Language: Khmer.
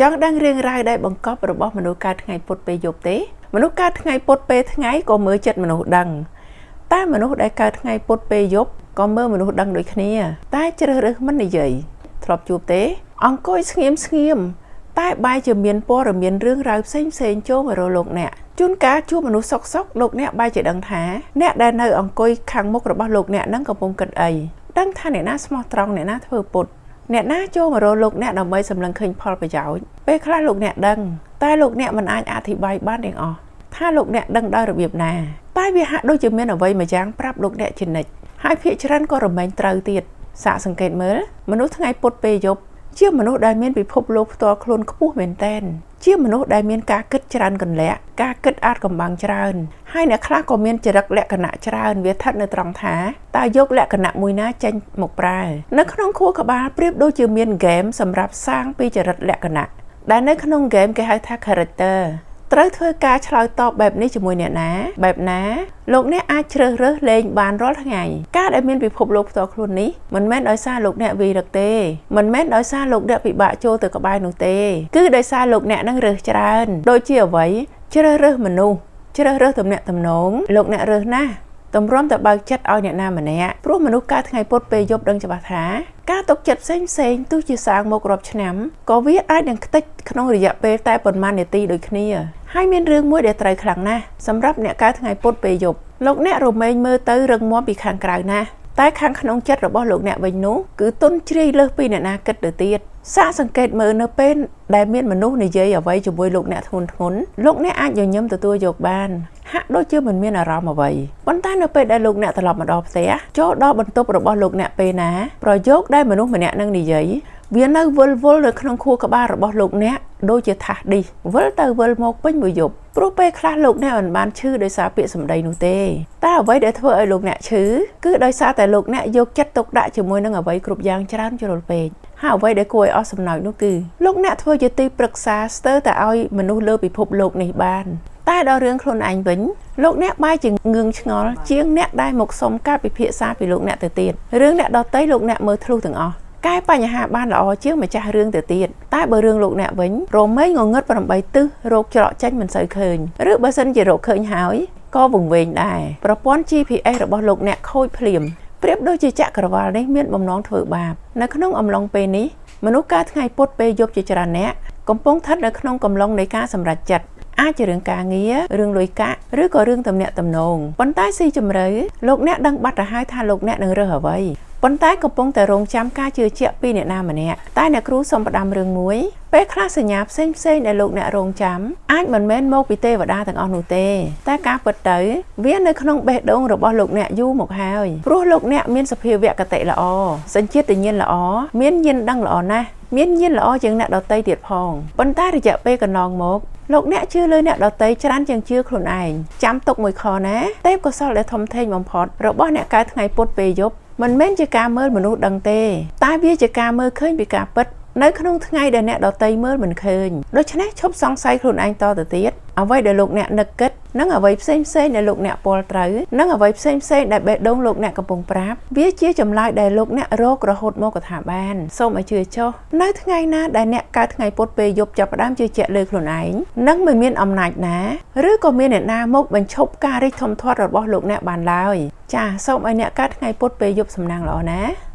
ចង់ដឹងរឿងរ៉ាវដែលបង្កប់របស់មនុស្សកើតថ្ងៃពុធពេលយប់ទេមនុស្សកើតថ្ងៃពុធពេលថ្ងៃក៏មើលចិត្តមនុស្សដឹងតែមនុស្សដែលកើតថ្ងៃពុធពេលយប់ក៏មើលមនុស្សដឹងដូចគ្នាតែជ្រើសរើសមិននិយាយធ្លាប់ជួបទេអង្គុយស្ងៀមតែបែរជាមានព័ត៌មានរឿងរ៉ាវផ្សេងចូលមករកលោកអ្នកជួនកាលជួបមនុស្សសុកលោកអ្នកបែរជាដឹងថាអ្នកដែលនៅអង្គុយខាងមុខរបស់លោកអ្នកនឹងកំពុងគិតអីដឹងថាអ្នកណាស្មោះត្រង់អ្នកណាធ្វើពុតអ្នកណាចូលមករកលោកអ្នកដើម្បីសម្លឹងឃើញផលប្រយោជន៍ពេលខ្លះលោកអ្នកដឹងតែលោកអ្នកមិនអាចអធិប្បាយបានទាំងអស់ថាលោកអ្នកដឹងដោយរបៀបណាតែវាហាក់ដូចជាមានអ្វីមួយយ៉ាងប្រាប់លោកអ្នកជានិច្ចហើយភាគច្រើនក៏រមែងត្រូវទៀតសាកសង្កេតមើលមនុស្សថ្ងៃពុធពេលយប់ជាមនុស្សដែលមានពិភពលោកផ្ទាល់ខ្លួនខ្ពស់មែនទែនជាមនុស្សដែលមានការគិតច្រើនកន្លែកការគិតអាចកំបាំងច្រើនហើយអ្នកខ្លះក៏មានចរិតលក្ខណៈច្រើនវាស្ថិតនៅត្រង់ថាតើយកលក្ខណៈមួយណាចេញមកប្រើនៅក្នុងខួរក្បាលប្រៀបដូចជាមានហ្គេមសម្រាប់សាងពីចរិតលក្ខណៈដែលនៅក្នុងហ្គេមគេហៅថា character ត្រូវធ្វើការឆ្លើយតបបែបនេះជាមួយអ្នកណាបែបណាលោកអ្នកអាចជ្រើសរើសលេងបានរាល់ថ្ងៃការដែលមានពិភពលោកផ្ទាល់ខ្លួននេះមិនមែនដោយសារលោកអ្នកវាយរឹកទេមិនមែនដោយសារលោកអ្នកពិបាកចូលទៅក្បែរនោះទេគឺដោយសារលោកអ្នកនឹងរើសច្រើនដូចជាអ្វីជ្រើសរើសមនុស្សជ្រើសរើសទំនាក់ទំនងលោកអ្នករើសណាស់តម្រាំតែបើកចិត្តឲ្យអ្នកណាម្នាក់ព្រោះមនុស្សកើតថ្ងៃពុធពេលយប់ដឹងច្បាស់ថាការទុកចិត្តផ្សេងទោះជាសាងមករាប់ឆ្នាំក៏វាអាចនឹងខ្ទេចក្នុងរយៈពេលតែប៉ុន្មាននាទីដូចគ្នាហើយមានរឿងមួយដែលត្រូវខ្លាំងណាស់សម្រាប់អ្នកកើតថ្ងៃពុធពេលយប់លោកអ្នករមែងមើលទៅរឹងមាំពីខាងក្រៅណាស់តែខាងក្នុងចិត្តរបស់លោកអ្នកវិញនោះគឺទន់ជ្រាយលើសពីអ្នកណាគិតទៅទៀតសាកសង្កេតមើលនៅពេលដែលមានមនុស្សនិយាយអ្វីជាមួយលោកអ្នកធ្ងន់លោកអ្នកអាចញញឹមទទួលយកបានហាក់ដូចជាមិនមានអារម្មណ៍អ្វីប៉ុន្តែនៅពេលដែលលោកអ្នកត្រឡប់មកដល់ផ្ទះចូលដល់បន្ទប់របស់លោកអ្នកពេលណាប្រយោគដែលមនុស្សម្នាក់នឹងនិយាយវានៅវិលនៅក្នុងខួរក្បាលរបស់លោកអ្នកដូចជាថាសឌីសវិលទៅវិលមកពេញមួយយប់ព្រោះពេលខ្លះលោកអ្នកមិនបានឈឺដោយសារពាក្យសម្ដីនោះទេតែអ្វីដែលធ្វើឲ្យលោកអ្នកឈឺគឺដោយសារតែលោកអ្នកយកចិត្តទុកដាក់ជាមួយនឹងអ្វីគ្រប់យ៉ាងច្រើនជ្រុលពេកហើយអ្វីដែលគួរឲ្យអស់សំណើចនោះគឺលោកអ្នកធ្វើជាទីប្រឹក្សាស្ទើរតែឲ្យមនុស្សលើពិភពលោកនេះបានតែដល់រឿងខ្លួនឯងវិញលោកអ្នកបែរជាងឿងឆ្ងល់ជាងអ្នកដែលមកសុំការពិភាក្សាពីលោកអ្នកទៅទៀតរឿងអ្នកដទៃលោកអ្នកមើលធ្លុះទាំងអស់កែបញ្ហាបានល្អជាងម្ចាស់រឿងទៅទៀតតែបើរឿងលោកអ្នកវិញរមែងងងឹត8ទិសរោគច្រកចេញមិនសូវឃើញឬបើសិនជារកឃើញហើយក៏វង្វេងដែរប្រព័ន្ធ GPS របស់លោកអ្នកខូចភ្លាមប្រៀបដូចជាចក្រវាឡនេះមានបំណងធ្វើបាបនៅក្នុងអំឡុងពេលនេះមនុស្សកើតថ្ងៃពុធពេលយប់ជាច្រើនអ្នកកំពុងស្ថិតនៅក្នុងកំឡុងនៃការសម្រេចចិត្តអាចជារឿងការងាររឿងលុយកាក់ឬក៏រឿងទំនាក់ទំនងប៉ុន្តែស៊ីជម្រៅលោកអ្នកដឹងបាត់ទៅហើយថាលោកអ្នកនឹងរើសអ្វីប៉ុន្តែកំពុងតែរងចាំការជឿជាក់ពីអ្នកណាម្នាក់តែអ្នកគ្រូសូមផ្ដាំរឿងមួយពេលខ្លះសញ្ញាផ្សេងដែលលោកអ្នករងចាំអាចមិនមែនមកពីទេវតាទាំងអស់នោះទេតែការពិតទៅវានៅក្នុងបេះដូងរបស់លោកអ្នកយូរមកហើយព្រោះលោកអ្នកមានសភាវគតិល្អសញ្ជាតិញ្ញាណល្អមានញាណដឹងល្អណាស់មានញាណល្អជាងអ្នកដទៃទៀតផងប៉ុន្តែរយៈពេលកន្លងមកលោកអ្នកជឿលើអ្នកដទៃច្រើនជាងជឿខ្លួនឯងចាំទុកមួយខណាទេពកោសលដែលធំធេងបំផុតរបស់អ្នកកើតថ្ងៃពុធពេលយប់មិនមែនជាការមើលមនុស្សដឹងទេតែវាជាការមើលឃើញពីការពិតនៅក្នុងថ្ងៃដែលអ្នកដទៃមើលមិនឃើញដូច្នេះឈប់សង្ស័យខ្លួនឯងតទៅទៀតអ្វីដែលលោកអ្នកនឹកគិតនិងអ្វីផ្សេងដែលលោកអ្នកពលត្រូវនិងអ្វីផ្សេងដែលបេះដូងលោកអ្នកកំពុងប្រាប់វាជាចម្លើយដែលលោកអ្នករករហូតមកក៏ថាបានសូមឲ្យជឿចុះនៅថ្ងៃណាដែលអ្នកកើតថ្ងៃពុធពេលយប់ចាប់ផ្ដើមជឿជាក់លើខ្លួនឯងនិងមិនមានអំណាចណាឬក៏មានអ្នកណាមកបញ្ឈប់ការរីកធំធាត់របស់លោកអ្នកបានឡើយចាសសូមឲ្យអ្នកកើតថ្ងៃពុធពេលយប់សំណាងល្អណា